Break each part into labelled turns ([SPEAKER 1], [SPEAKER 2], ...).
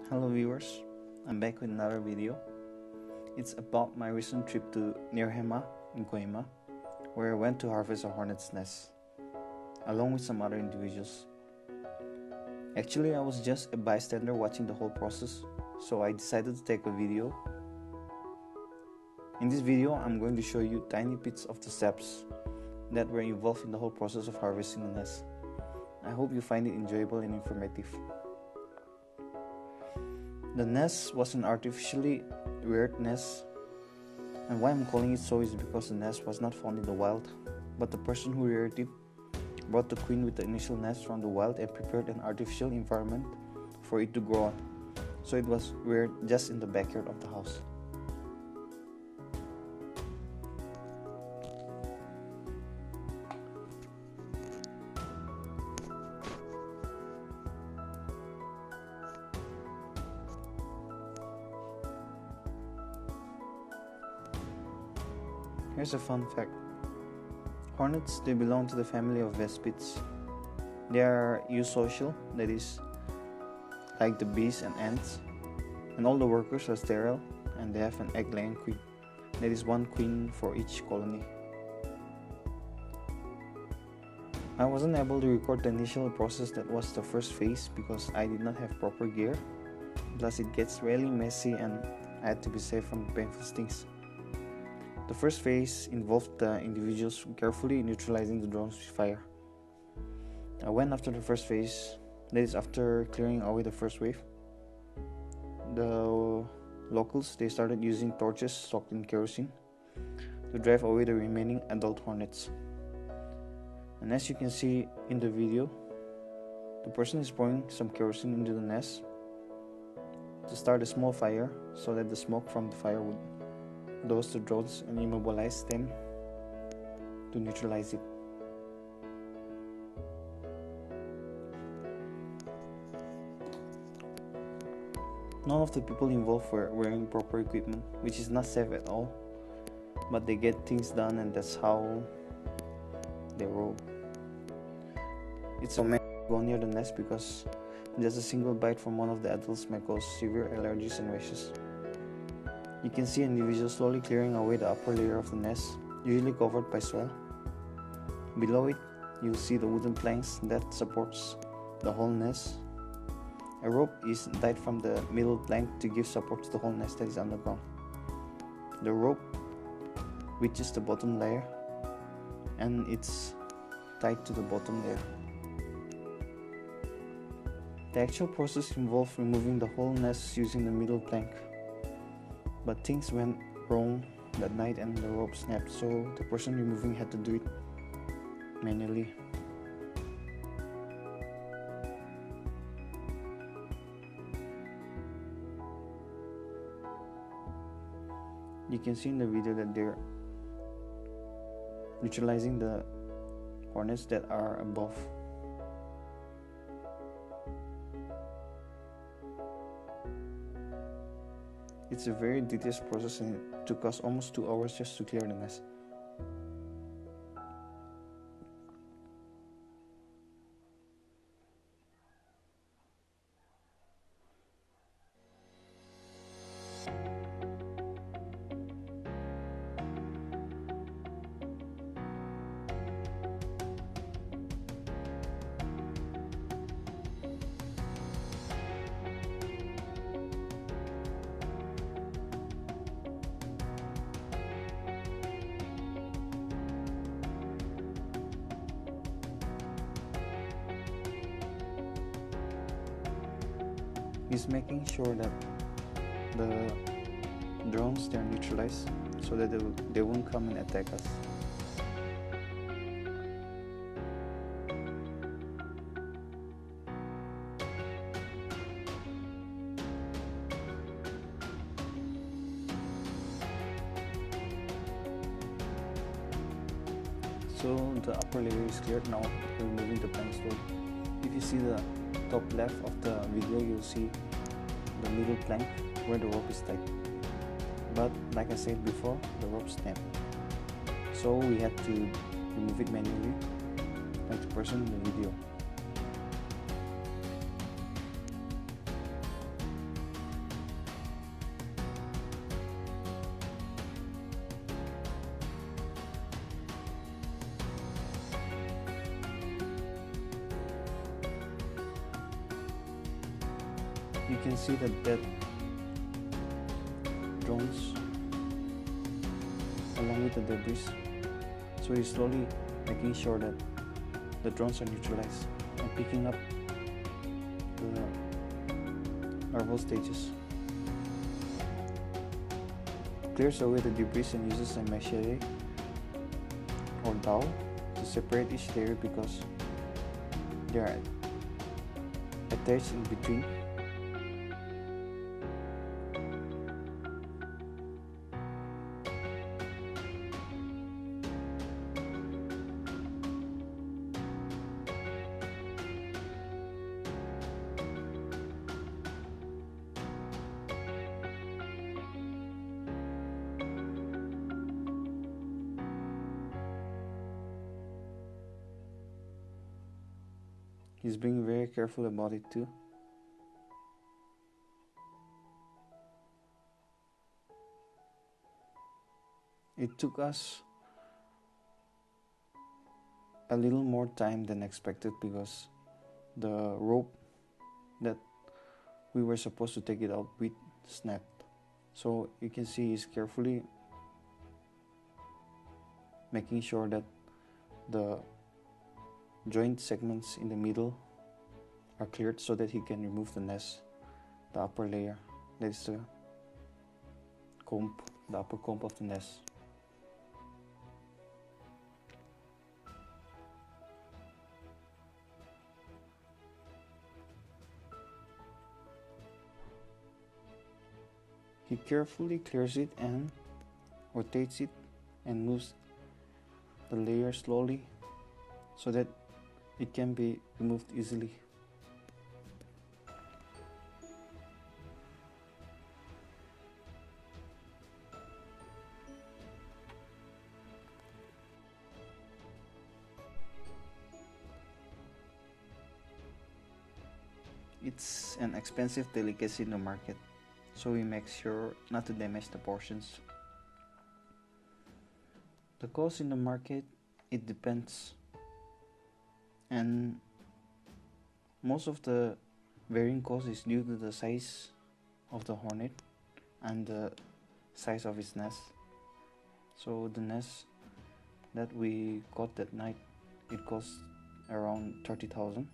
[SPEAKER 1] Hello viewers, I'm back with another video. It's about my recent trip to Nerhema in Kohima, where I went to harvest a hornet's nest, along with some other individuals. Actually, I was just a bystander watching the whole process, so I decided to take a video. In this video, I'm going to show you tiny bits of the steps that were involved in the whole process of harvesting the nest. I hope you find it enjoyable and informative. The nest was an artificially reared nest, and why I'm calling it so is because the nest was not found in the wild, but the person who reared it brought the queen with the initial nest from the wild and prepared an artificial environment for it to grow on, so it was reared just in the backyard of the house. Here's a fun fact. Hornets, they belong to the family of vespids. They are eusocial, that is, like the bees and ants, and all the workers are sterile, and they have an egg-laying queen. That is one queen for each colony. I wasn't able to record the initial process that was the first phase because I did not have proper gear, plus it gets really messy and I had to be safe from the painful stings. The first phase involved the individuals carefully neutralizing the drones with fire. I went after the first phase, that is after clearing away the first wave. The locals, they started using torches soaked in kerosene to drive away the remaining adult hornets. And as you can see in the video, the person is pouring some kerosene into the nest to start a small fire so that the smoke from the fire would douse the drones and immobilize them to neutralize it. None of the people involved were wearing proper equipment, which is not safe at all, but they get things done, and that's how they roll. It's a man go near the nest because just a single bite from one of the adults may cause severe allergies and rashes. You can see an individual slowly clearing away the upper layer of the nest, usually covered by soil. Below it, you'll see the wooden planks that supports the whole nest. A rope is tied from the middle plank to give support to the whole nest that is underground. The rope reaches the bottom layer and it's tied to the bottom layer. The actual process involved removing the whole nest using the middle plank. But things went wrong that night and the rope snapped, so the person removing had to do it manually. You can see in the video that they're neutralizing the hornets that are above. It's a very detailed process and it took us almost 2 hours just to clear the nest. He's making sure that the drones, they are neutralized so that they won't come and attack us. So the upper layer is cleared. Now we're removing the plank slowly. If you see the top left of the video, you'll see the middle plank where the rope is tied. But like I said before, the rope snapped, so we had to remove it manually like the person in the video. You can see the dead drones along with the debris, so he's slowly making sure that the drones are neutralized and picking up the larval stages. Clears away the debris and uses a machete or dowel to separate each layer because they are attached in between. He's being very careful about it too. It took us a little more time than expected because the rope that we were supposed to take it out with snapped. So you can see he's carefully making sure that the joint segments in the middle are cleared so that he can remove the nest, the upper layer, that is the comb, the upper comb of the nest. He carefully clears it and rotates it and moves the layer slowly so that it can be removed easily. It's an expensive delicacy in the market, so we make sure not to damage the portions. The cost in the market, it depends, and most of the varying cost is due to the size of the hornet and the size of its nest. So the nest that we caught that night, it cost around 30,000.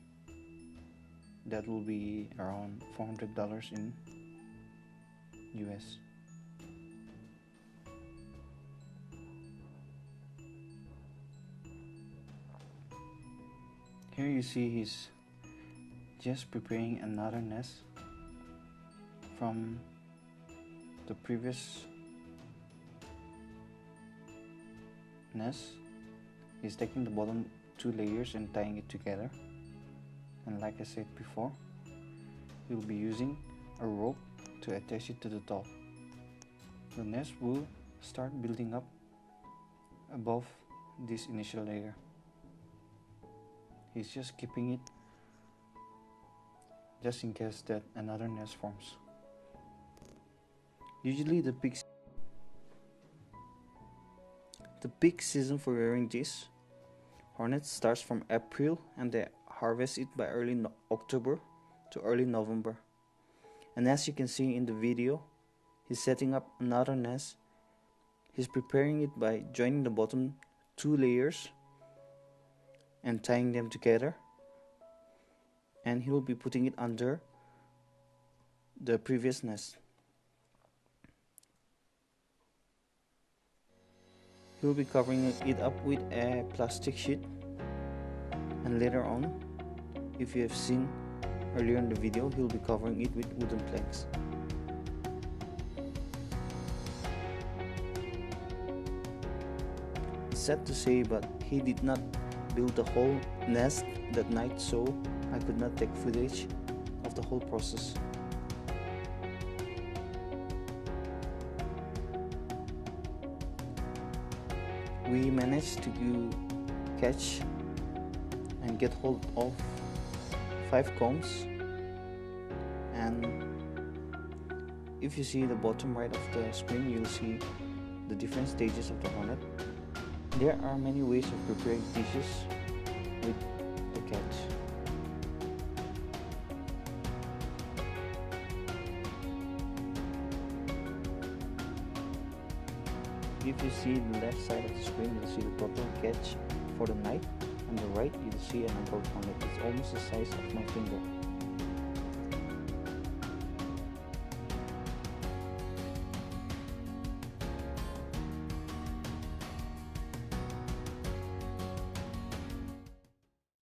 [SPEAKER 1] That will be around $400 in US. Here you see he's just preparing another nest from the previous nest. He's taking the bottom two layers and tying it together, and like I said before, he'll be using a rope to attach it to the top. The nest will start building up above this initial layer. He's just keeping it just in case that another nest forms. Usually the peak season for rearing these hornets starts from April, and they harvest it by early October to early November. And as you can see in the video, he's setting up another nest. He's preparing it by joining the bottom two layers and tying them together, and he will be putting it under the previous nest. He will be covering it up with a plastic sheet, and later on, if you have seen earlier in the video, he'll be covering it with wooden planks. It's sad to say, but he did not build the whole nest that night, so I could not take footage of the whole process. We managed to catch and get hold of 5 combs, and if you see the bottom right of the screen, you'll see the different stages of the hornet. There are many ways of preparing dishes with the catch. If you see the left side of the screen, you'll see the total catch for the night. On the right, you'll see an adult hornet. It's almost the size of my finger.